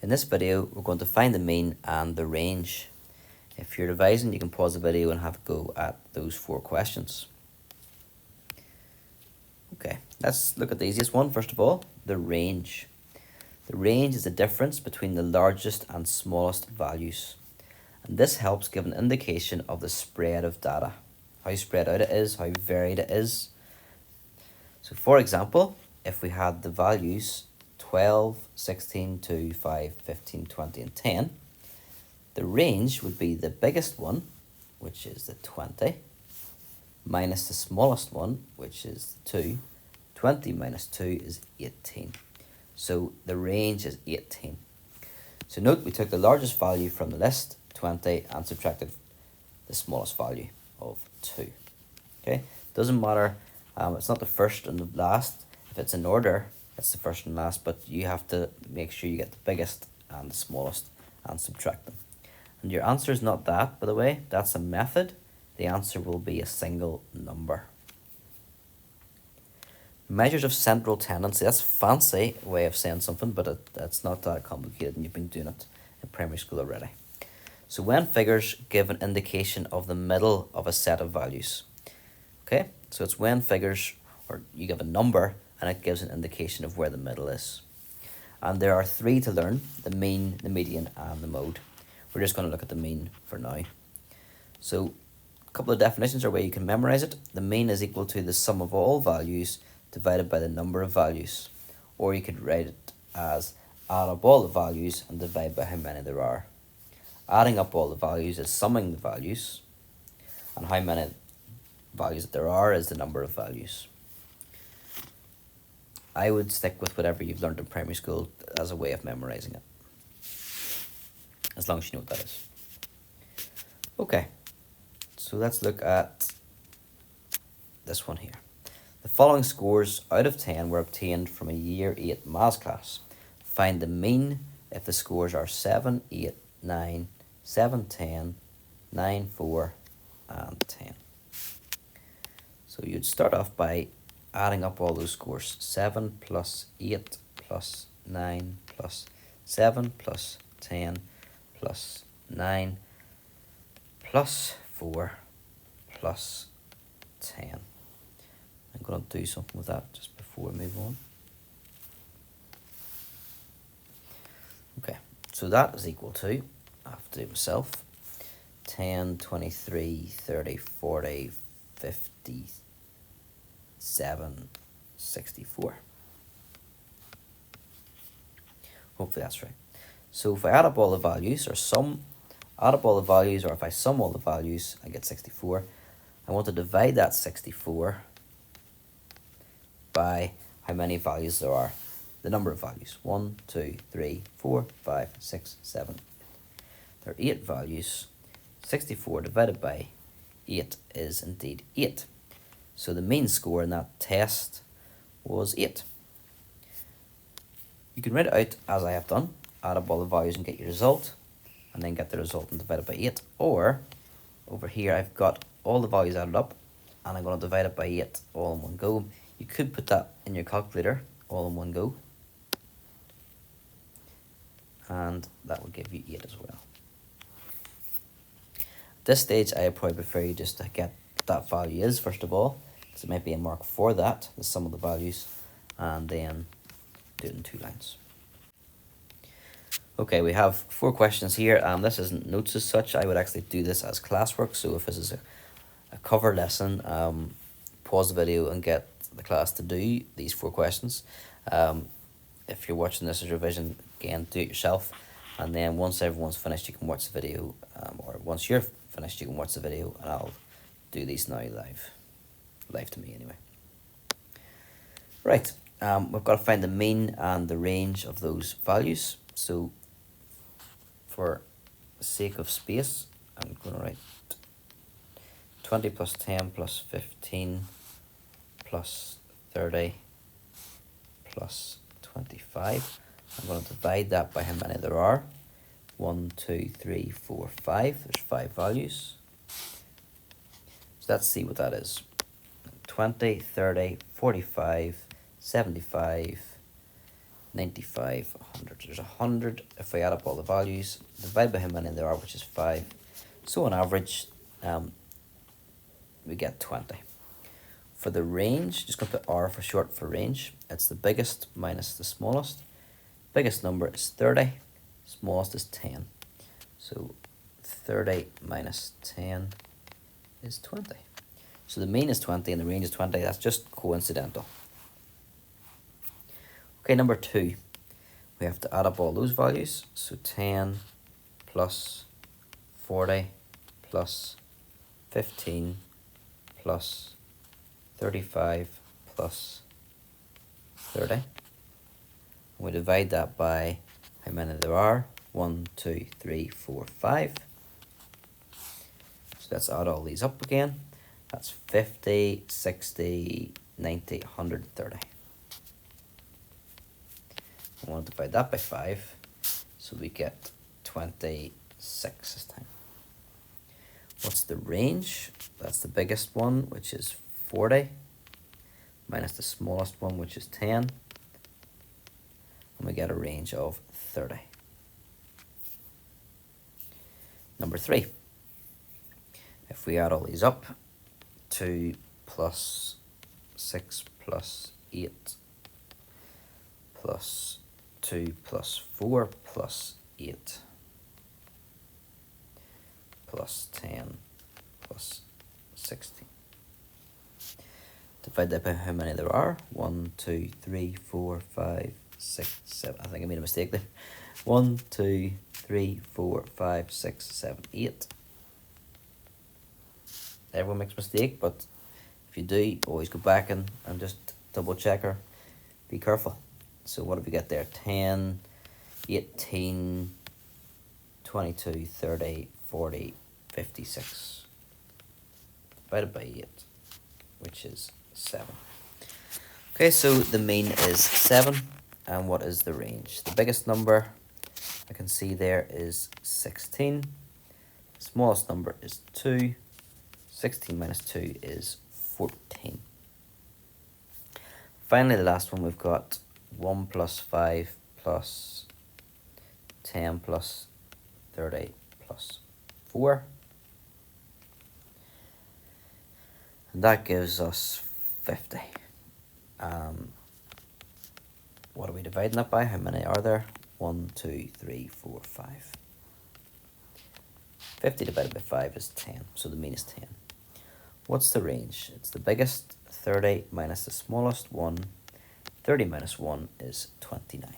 In this video, we're going to find the mean and the range. If you're revising, you can pause the video and have a go at those 4 questions. Okay, let's look at the easiest one first of all, the range. The range is the difference between the largest and smallest values. And this helps give an indication of the spread of data, how spread out it is, how varied it is. So for example, if we had the values 12, 16, 2, 5, 15, 20 and 10, the range would be the biggest one, which is the 20, minus the smallest one, which is 2. 20 minus 2 is 18. So the range is 18. So note we took the largest value from the list, 20, and subtracted the smallest value of 2. Okay, doesn't matter, it's not the first and the last. If it's in order, it's the first and last, but you have to make sure you get the biggest and the smallest and subtract them. And your answer is not that, by the way, that's a method. The answer will be a single number. Measures of central tendency, that's a fancy way of saying something, but it's not that complicated and you've been doing it in primary school already. So when figures give an indication of the middle of a set of values. Okay, so it's when figures, or you give a number and it gives an indication of where the middle is. And there are 3 to learn, the mean, the median and the mode. We're just going to look at the mean for now. So a couple of definitions are where you can memorize it. The mean is equal to the sum of all values divided by the number of values. Or you could write it as add up all the values and divide by how many there are. Adding up all the values is summing the values, and how many values that there are is the number of values. I would stick with whatever you've learned in primary school as a way of memorizing it, as long as you know what that is. Okay, so let's look at this one here. The following scores out of 10 were obtained from a year 8 maths class. Find the mean if the scores are 7, 8, 9, 7, 10, 9, 4 and 10. So you'd start off by adding up all those scores. 7 plus 8 plus 9 plus 7 plus 10 plus 9 plus 4 plus 10. I'm going to do something with that just before we move on. Okay, so that is equal to, I have to do it myself, 10, 23, 30, 40, 50, 7, 64. Hopefully that's right. So if I add up all the values, or if I sum all the values, I get 64. I want to divide that 64 by how many values there are. The number of values, 1, 2, 3, 4, 5, 6, 7. There are 8 values. 64 divided by 8 is indeed 8. So the mean score in that test was 8. You can write it out as I have done, add up all the values and get your result, and then get the result and divide it by 8. Or, over here I've got all the values added up, and I'm going to divide it by 8 all in one go. You could put that in your calculator all in one go, and that will give you 8 as well. At this stage, I probably prefer you just to get what that value is first of all, because it might be a mark for that, the sum of the values, and then do it in 2 lines. Okay, we have 4 questions here, and this isn't notes as such. I would actually do this as classwork, so if this is a cover lesson, pause the video and get the class to do these 4 questions. If you're watching this as revision, again, do it yourself, and then once everyone's finished, you can watch the video, or once you're finished, you can watch the video, and I'll do these now live to me anyway. Right, we've got to find the mean and the range of those values. So for the sake of space, I'm going to write 20 plus 10 plus 15 plus 30 plus 25. I'm going to divide that by how many there are. 1, 2, 3, 4, 5. There's 5 values. So let's see what that is. 20, 30, 45, 75, 95, 100. There's 100. If we add up all the values, divide by how many there are, which is 5. So on average, we get 20. For the range, just going to put R for short for range. It's the biggest minus the smallest. Biggest number is 30. Smallest is 10. So 30 minus 10 is 20. So the mean is 20 and the range is 20. That's just coincidental. Okay, number 2. We have to add up all those values. So 10 plus 40 plus 15 plus 35 plus 30. We divide that by how many there are. 1, 2, 3, 4, 5. So let's add all these up again. That's 50, 60, 90, 130. We want to divide that by 5. So we get 26 this time. What's the range? That's the biggest one, which is 40, minus the smallest one, which is 10. And we get a range of 30. Number 3. If we add all these up, 2 plus 6 plus 8 plus 2 plus 4 plus 8 plus 10 plus 16. Divide that by how many there are. 1, 2, 3, 4, 5, 6, 7. I think I made a mistake there. 1, 2, 3, 4, 5, 6, 7, 8. Everyone makes a mistake, but if you do, always go back and just double check or be careful. So what have we got there? 10, 18, 22, 30, 40, 56. Divided by 8, which is 7. Okay, so the mean is 7. And what is the range? The biggest number I can see there is 16. The smallest number is 2. 16 minus 2 is 14. Finally, the last one, we've got 1 plus 5 plus 10 plus 30 plus 4. And that gives us 50. What are we dividing that by? How many are there? 1, 2, 3, 4, 5. 50 divided by 5 is 10, so the mean is 10. What's the range? It's the biggest, 30, minus the smallest, 1. 30 minus 1 is 29.